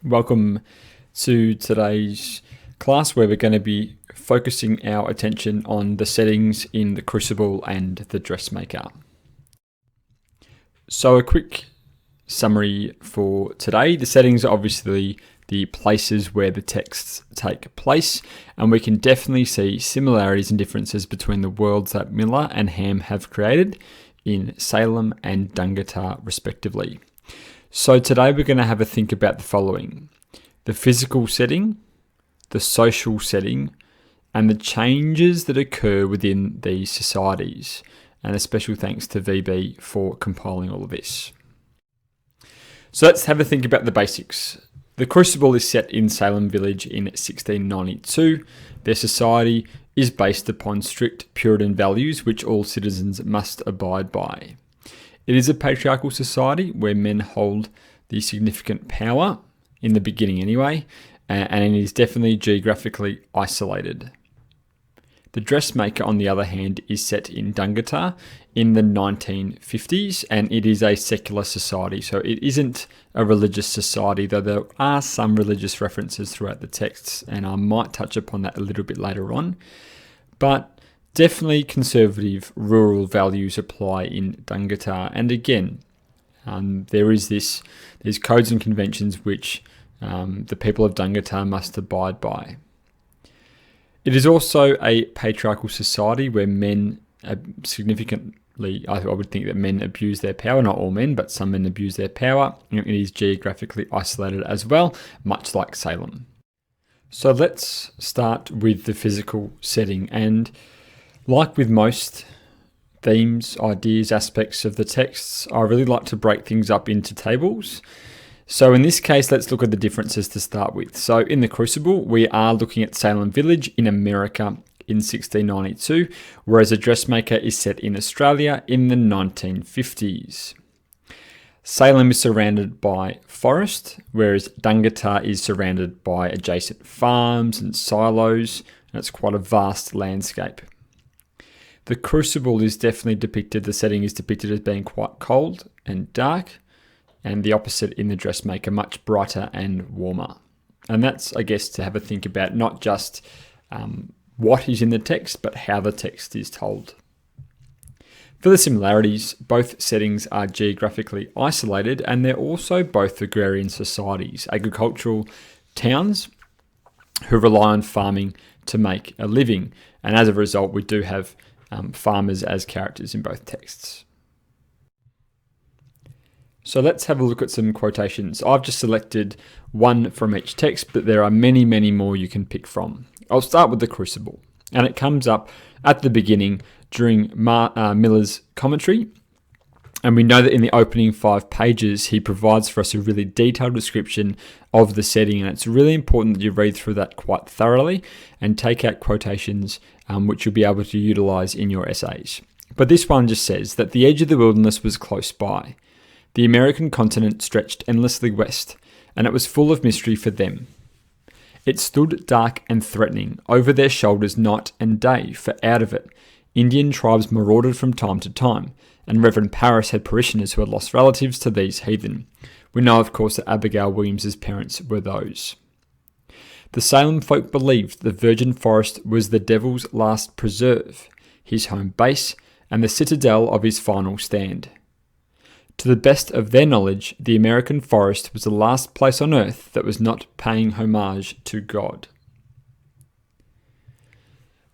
Welcome to today's class where we're going to be focusing our attention on the settings in the Crucible and the Dressmaker. So a quick summary for today. The settings are obviously the places where the texts take place, and we can definitely see similarities and differences between the worlds that Miller and Ham have created in Salem and Dungatar respectively. So today we're going to have a think about the following: the physical setting, the social setting, and the changes that occur within these societies. And a special thanks to VB for compiling all of this. So let's have a think about the basics. The Crucible is set in Salem Village in 1692. Their society is based upon strict Puritan values which all citizens must abide by. It is a patriarchal society where men hold the significant power, in the beginning anyway, and it is definitely geographically isolated. The Dressmaker, on the other hand, is set in Dungatar in the 1950s, and it is a secular society, so it isn't a religious society, though there are some religious references throughout the texts, and I might touch upon that a little bit later on. But definitely conservative rural values apply in Dungatar, and again, there is these codes and conventions which the people of Dungatar must abide by. It is also a patriarchal society where men significantly, I would think that men abuse their power, not all men, but some men abuse their power. It is geographically isolated as well, much like Salem. So let's start with the physical setting, and like with most themes, ideas, aspects of the texts, I really like to break things up into tables. So in this case, let's look at the differences to start with. So in the Crucible, we are looking at Salem Village in America in 1692, whereas a Dressmaker is set in Australia in the 1950s. Salem is surrounded by forest, whereas Dungatar is surrounded by adjacent farms and silos, and it's quite a vast landscape. The Crucible is definitely depicted, the setting is depicted as being quite cold and dark, and the opposite in the Dressmaker, much brighter and warmer. And that's, I guess, to have a think about not just what is in the text, but how the text is told. For the similarities, both settings are geographically isolated, and they're also both agrarian societies, agricultural towns who rely on farming to make a living. And as a result, we do have farmers as characters in both texts. So let's have a look at some quotations. I've just selected one from each text, but there are many, many more you can pick from. I'll start with the Crucible, and it comes up at the beginning during Miller's commentary. And we know that in the opening 5 pages, he provides for us a really detailed description of the setting, and it's really important that you read through that quite thoroughly and take out quotations which you'll be able to utilize in your essays. But this one just says that the edge of the wilderness was close by. The American continent stretched endlessly west, and it was full of mystery for them. It stood dark and threatening over their shoulders night and day, for out of it, Indian tribes marauded from time to time, and Reverend Parris had parishioners who had lost relatives to these heathen. We know, of course, that Abigail Williams's parents were those. The Salem folk believed the virgin forest was the devil's last preserve, his home base, and the citadel of his final stand. To the best of their knowledge, the American forest was the last place on earth that was not paying homage to God.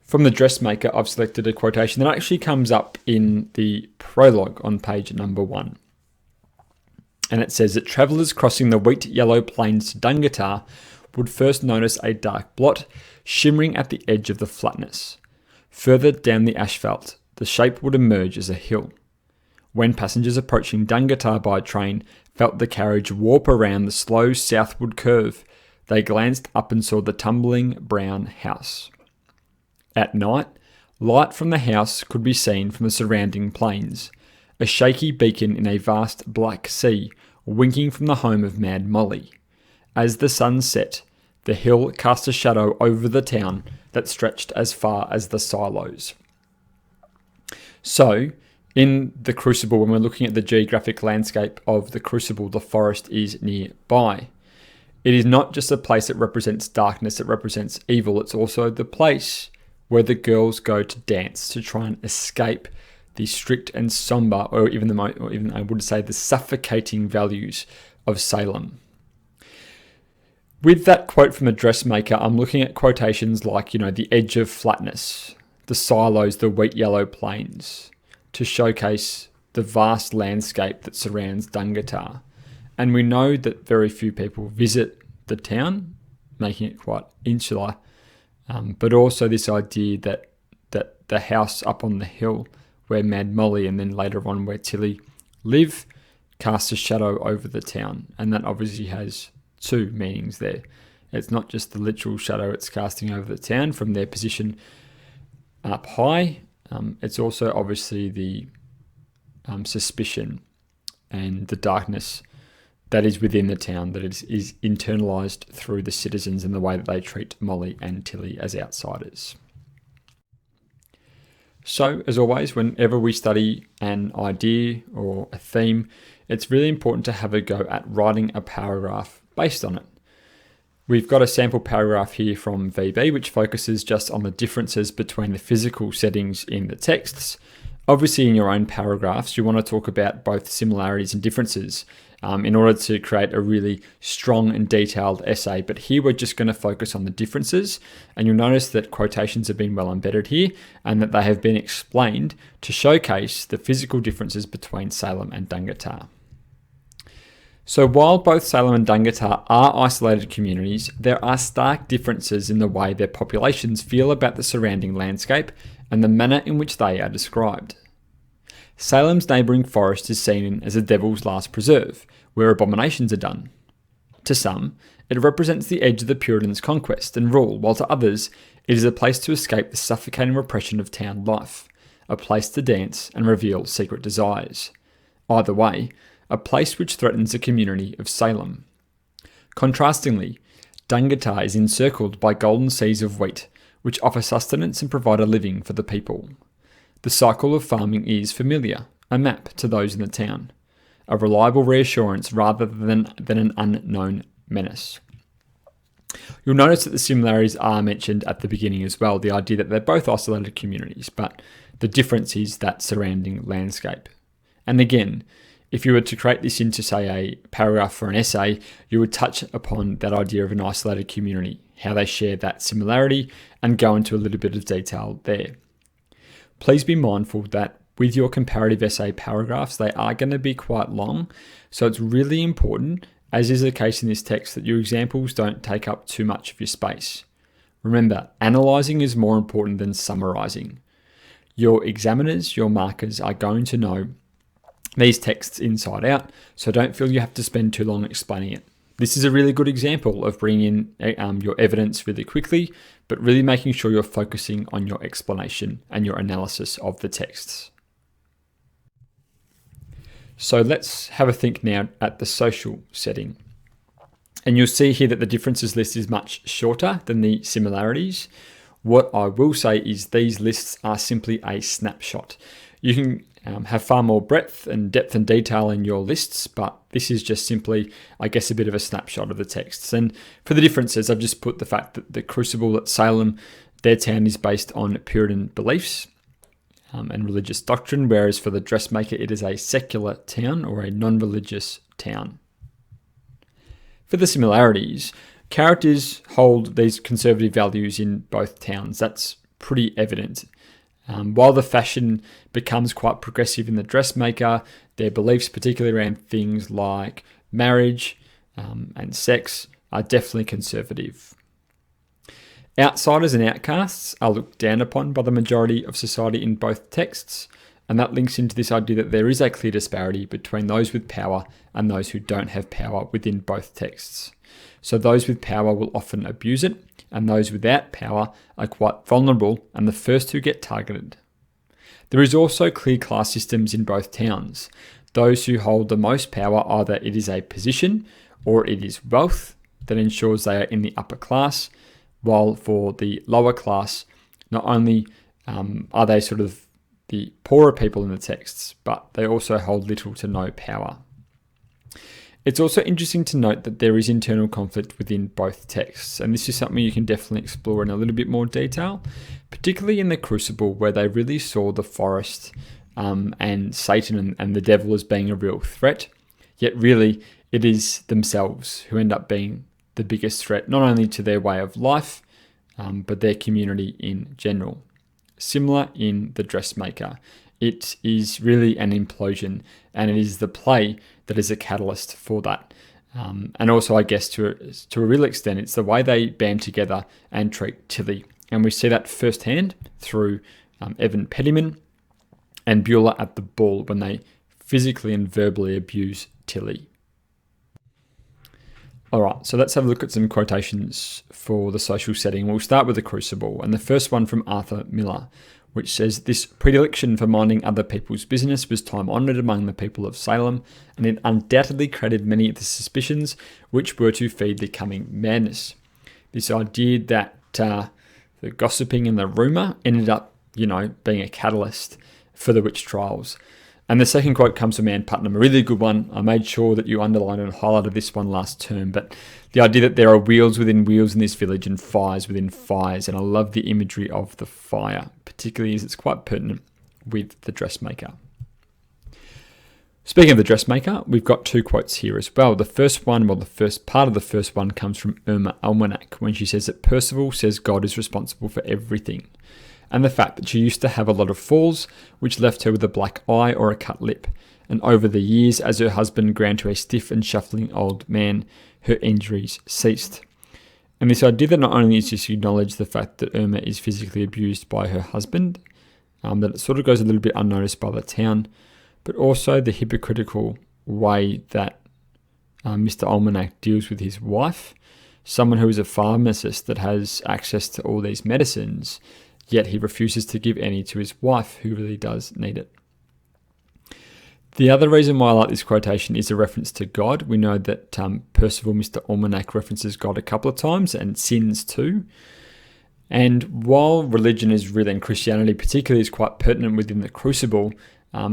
From the Dressmaker, I've selected a quotation that actually comes up in the prologue on page number 1. And it says that travellers crossing the wheat-yellow plains to Dungatar would first notice a dark blot shimmering at the edge of the flatness. Further down the asphalt, the shape would emerge as a hill. When passengers approaching Dungatar by train felt the carriage warp around the slow southward curve, they glanced up and saw the tumbling brown house. At night, light from the house could be seen from the surrounding plains, a shaky beacon in a vast black sea, winking from the home of Mad Molly. As the sun set, the hill cast a shadow over the town that stretched as far as the silos. So, in the Crucible, when we're looking at the geographic landscape of the Crucible, the forest is nearby. It is not just a place that represents darkness, that represents evil. It's also the place where the girls go to dance to try and escape the strict and somber, or even I would say the suffocating values of Salem. With that quote from a dressmaker, I'm looking at quotations like, the edge of flatness, the silos, the wheat yellow plains, to showcase the vast landscape that surrounds Dungatar. And we know that very few people visit the town, making it quite insular, but also this idea that the house up on the hill where Mad Molly and then later on where Tilly live casts a shadow over the town. And that obviously has two meanings there. It's not just the literal shadow it's casting over the town from their position up high. It's also obviously the suspicion and the darkness that is within the town, that is internalized through the citizens and the way that they treat Molly and Tilly as outsiders. So, as always, whenever we study an idea or a theme, it's really important to have a go at writing a paragraph based on it. We've got a sample paragraph here from VB, which focuses just on the differences between the physical settings in the texts. Obviously, in your own paragraphs, you want to talk about both similarities and differences in order to create a really strong and detailed essay. But here we're just going to focus on the differences, and you'll notice that quotations have been well embedded here and that they have been explained to showcase the physical differences between Salem and Dungatar. So while both Salem and Dungatar are isolated communities, there are stark differences in the way their populations feel about the surrounding landscape and the manner in which they are described. Salem's neighbouring forest is seen as the devil's last preserve, where abominations are done. To some, it represents the edge of the Puritans' conquest and rule, while to others, it is a place to escape the suffocating repression of town life, a place to dance and reveal secret desires. Either way, a place which threatens the community of Salem. Contrastingly, Dungatar is encircled by golden seas of wheat, which offer sustenance and provide a living for the people. The cycle of farming is familiar, a map to those in the town, a reliable reassurance rather than an unknown menace. You'll notice that the similarities are mentioned at the beginning as well, the idea that they're both isolated communities, but the difference is that surrounding landscape. And again, if you were to create this into, say, a paragraph for an essay, you would touch upon that idea of an isolated community, how they share that similarity, and go into a little bit of detail there. Please be mindful that with your comparative essay paragraphs, they are going to be quite long, so it's really important, as is the case in this text, that your examples don't take up too much of your space. Remember, analysing is more important than summarising. Your examiners, your markers, are going to know these texts inside out, so don't feel you have to spend too long explaining it. This is a really good example of bringing in your evidence really quickly, but really making sure you're focusing on your explanation and your analysis of the texts. So let's have a think now at the social setting. And you'll see here that the differences list is much shorter than the similarities. What I will say is these lists are simply a snapshot. You can have far more breadth and depth and detail in your lists, but this is just simply, I guess, a bit of a snapshot of the texts. And for the differences, I've just put the fact that the Crucible at Salem, their town is based on Puritan beliefs and religious doctrine, whereas for the Dressmaker, it is a secular town or a non-religious town. For the similarities, characters hold these conservative values in both towns. That's pretty evident. While the fashion becomes quite progressive in the Dressmaker, their beliefs, particularly around things like marriage and sex, are definitely conservative. Outsiders and outcasts are looked down upon by the majority of society in both texts, and that links into this idea that there is a clear disparity between those with power and those who don't have power within both texts. So those with power will often abuse it, and those without power are quite vulnerable and the first who get targeted. There is also clear class systems in both towns. Those who hold the most power, either it is a position or it is wealth that ensures they are in the upper class, while for the lower class, not only are they sort of the poorer people in the texts, but they also hold little to no power. It's also interesting to note that there is internal conflict within both texts, and this is something you can definitely explore in a little bit more detail, particularly in the Crucible, where they really saw the forest and Satan and the devil as being a real threat, yet really it is themselves who end up being the biggest threat, not only to their way of life, but their community in general. Similar in The Dressmaker. It is really an implosion, and it is the play that is a catalyst for that. And also, I guess, to a real extent, it's the way they band together and treat Tilly. And we see that firsthand through Evan Pettyman and Beulah at the ball when they physically and verbally abuse Tilly. All right, so let's have a look at some quotations for the social setting. We'll start with the Crucible, and the first one from Arthur Miller, which says, "This predilection for minding other people's business was time-honoured among the people of Salem, and it undoubtedly created many of the suspicions which were to feed the coming madness." This idea that the gossiping and the rumour ended up, being a catalyst for the witch trials. And the second quote comes from Ann Putnam, a really good one. I made sure that you underlined and highlighted this one last term, but the idea that there are wheels within wheels in this village and fires within fires, and I love the imagery of the fire, particularly as it's quite pertinent with the Dressmaker. Speaking of the Dressmaker, we've got two quotes here as well. The first part of the first one comes from Irma Almanac, when she says that Percival says God is responsible for everything, and the fact that she used to have a lot of falls, which left her with a black eye or a cut lip. And over the years, as her husband ground to a stiff and shuffling old man, her injuries ceased. And this idea that not only is she acknowledged the fact that Irma is physically abused by her husband, that it sort of goes a little bit unnoticed by the town, but also the hypocritical way that Mr. Almanac deals with his wife, someone who is a pharmacist that has access to all these medicines, yet he refuses to give any to his wife, who really does need it. The other reason why I like this quotation is a reference to God. We know that Percival, Mr. Almanac, references God a couple of times, and sins too. And while religion is really, and Christianity particularly, is quite pertinent within the Crucible,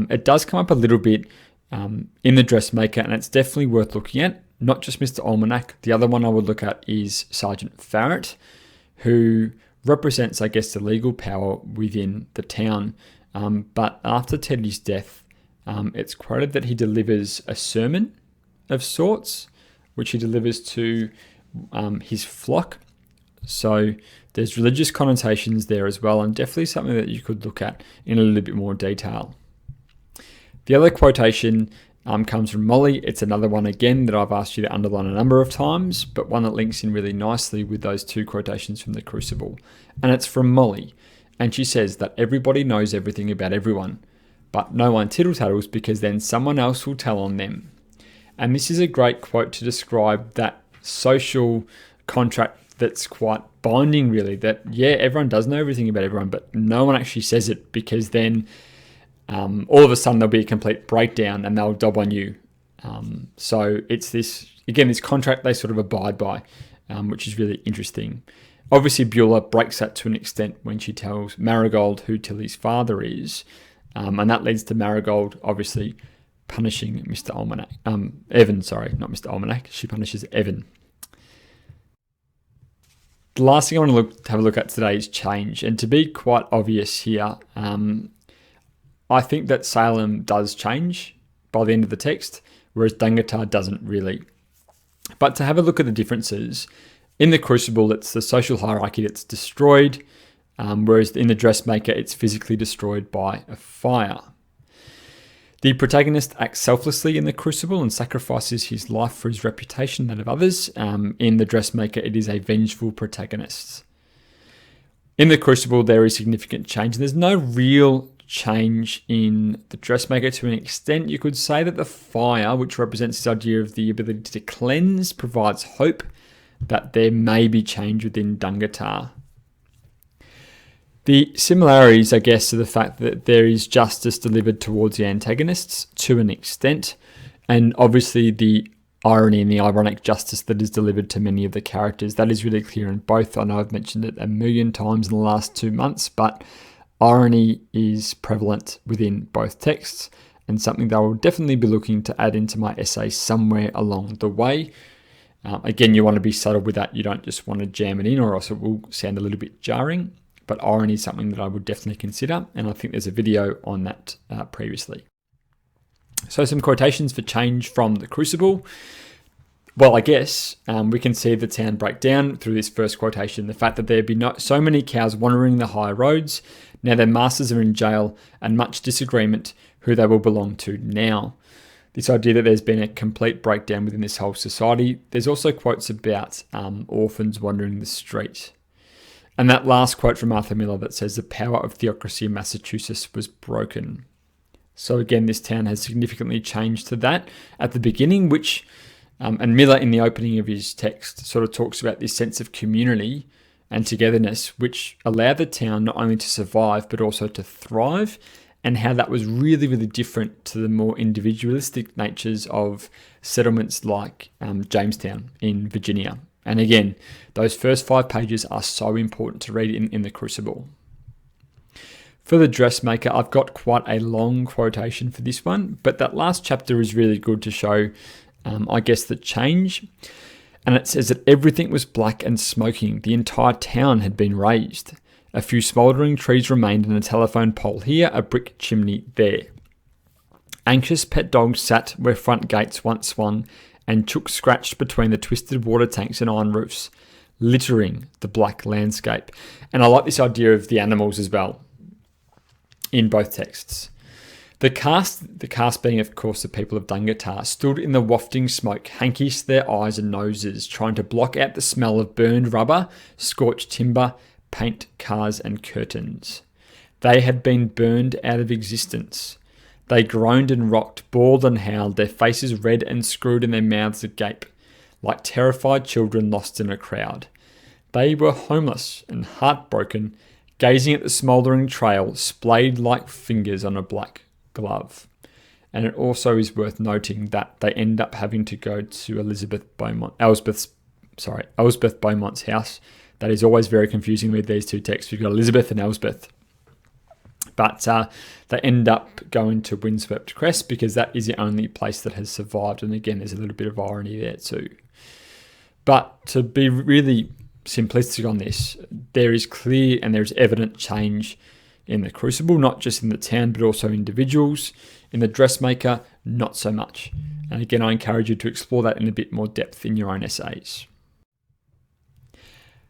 it does come up a little bit in the Dressmaker, and it's definitely worth looking at. Not just Mr. Almanac. The other one I would look at is Sergeant Farrett, who represents, I guess, the legal power within the town. But after Teddy's death, it's quoted that he delivers a sermon of sorts, which he delivers to his flock. So there's religious connotations there as well, and definitely something that you could look at in a little bit more detail. The other quotation comes from Molly. It's another one again that I've asked you to underline a number of times, but one that links in really nicely with those two quotations from the Crucible. And it's from Molly. And she says that everybody knows everything about everyone, but no one tittle-tattles because then someone else will tell on them. And this is a great quote to describe that social contract that's quite binding, really, that, yeah, everyone does know everything about everyone, but no one actually says it because then all of a sudden there'll be a complete breakdown and they'll dob on you. So it's this contract they sort of abide by, which is really interesting. Obviously, Beulah breaks that to an extent when she tells Marigold who Tilly's father is, and that leads to Marigold obviously punishing Mr. Almanac. Evan, sorry, not Mr. Almanac. She punishes Evan. The last thing I want to have a look at today is change, and to be quite obvious here, I think that Salem does change by the end of the text, whereas Dungatar doesn't really. But to have a look at the differences, in the Crucible, it's the social hierarchy that's destroyed, whereas in the Dressmaker, it's physically destroyed by a fire. The protagonist acts selflessly in the Crucible and sacrifices his life for his reputation and that of others. In the Dressmaker, it is a vengeful protagonist. In the Crucible, there is significant change, and there's no real change in the Dressmaker. To an extent, you could say that the fire, which represents this idea of the ability to cleanse, provides hope that there may be change within Dungatar. The similarities, I guess, are the fact that there is justice delivered towards the antagonists to an extent, and obviously the irony and the ironic justice that is delivered to many of the characters. That is really clear in both. I know I've mentioned it a million times in the last 2 months, but irony is prevalent within both texts, and something that I will definitely be looking to add into my essay somewhere along the way. Again, you want to be subtle with that. You don't just want to jam it in, or else it will sound a little bit jarring. But irony is something that I would definitely consider, and I think there's a video on that previously. So some quotations for change from the Crucible. Well, I guess we can see the town break down through this first quotation. The fact that there be so many cows wandering the high roads, now their masters are in jail, and much disagreement who they will belong to now. This idea that there's been a complete breakdown within this whole society. There's also quotes about orphans wandering the street. And that last quote from Arthur Miller that says the power of theocracy in Massachusetts was broken. So again, this town has significantly changed to that at the beginning, which, and Miller in the opening of his text sort of talks about this sense of community and togetherness, which allowed the town not only to survive, but also to thrive, and how that was really, really different to the more individualistic natures of settlements like Jamestown in Virginia. And again, those first 5 pages are so important to read in the Crucible. For the Dressmaker, I've got quite a long quotation for this one, but that last chapter is really good to show, I guess, the change. And it says that everything was black and smoking. The entire town had been razed. A few smouldering trees remained and a telephone pole here, a brick chimney there. Anxious pet dogs sat where front gates once swung, and chooks scratched between the twisted water tanks and iron roofs, littering the black landscape. And I like this idea of the animals as well in both texts. The cast being, of course, the people of Dungatar, stood in the wafting smoke, hankies to their eyes and noses, trying to block out the smell of burned rubber, scorched timber, paint, cars and curtains. They had been burned out of existence. They groaned and rocked, bawled and howled, their faces red and screwed and their mouths agape, like terrified children lost in a crowd. They were homeless and heartbroken, gazing at the smouldering trail, splayed like fingers on a black glove. And it also is worth noting that they end up having to go to Elizabeth Beaumont's house. That is always very confusing with these two texts. We've got Elizabeth and Elsbeth. But they end up going to Windswept Crest because that is the only place that has survived. And again, there's a little bit of irony there too. But to be really simplistic on this, there is clear and there's evident change in the Crucible, not just in the town, but also individuals. In the Dressmaker, not so much. And again, I encourage you to explore that in a bit more depth in your own essays.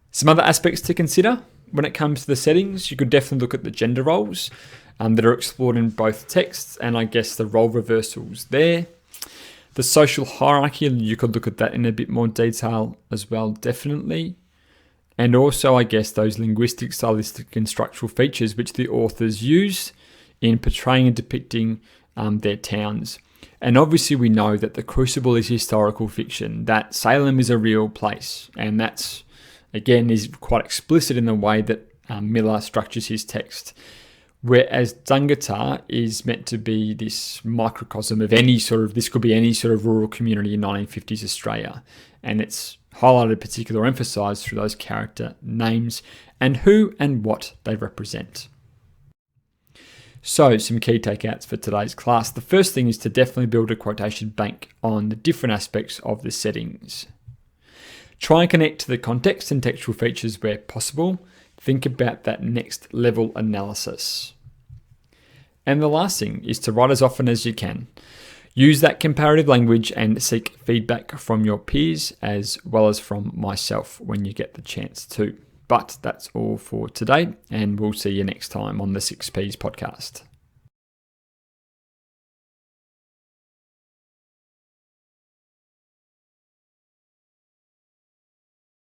Some other aspects to consider when it comes to the settings, you could definitely look at the gender roles that are explored in both texts, and I guess the role reversals there. The social hierarchy, you could look at that in a bit more detail as well, definitely. And also, I guess, those linguistic, stylistic and structural features which the authors use in portraying and depicting their towns. And obviously we know that the Crucible is historical fiction, that Salem is a real place, and that's, again, is quite explicit in the way that Miller structures his text. Whereas Dungatar is meant to be this microcosm of this could be any sort of rural community in 1950s Australia. And it's highlighted, particular or emphasised through those character names and who and what they represent. So some key takeouts for today's class. The first thing is to definitely build a quotation bank on the different aspects of the settings. Try and connect to the context and textual features where possible. Think about that next level analysis. And the last thing is to write as often as you can. Use that comparative language and seek feedback from your peers as well as from myself when you get the chance to. But that's all for today, and we'll see you next time on the 6Ps podcast.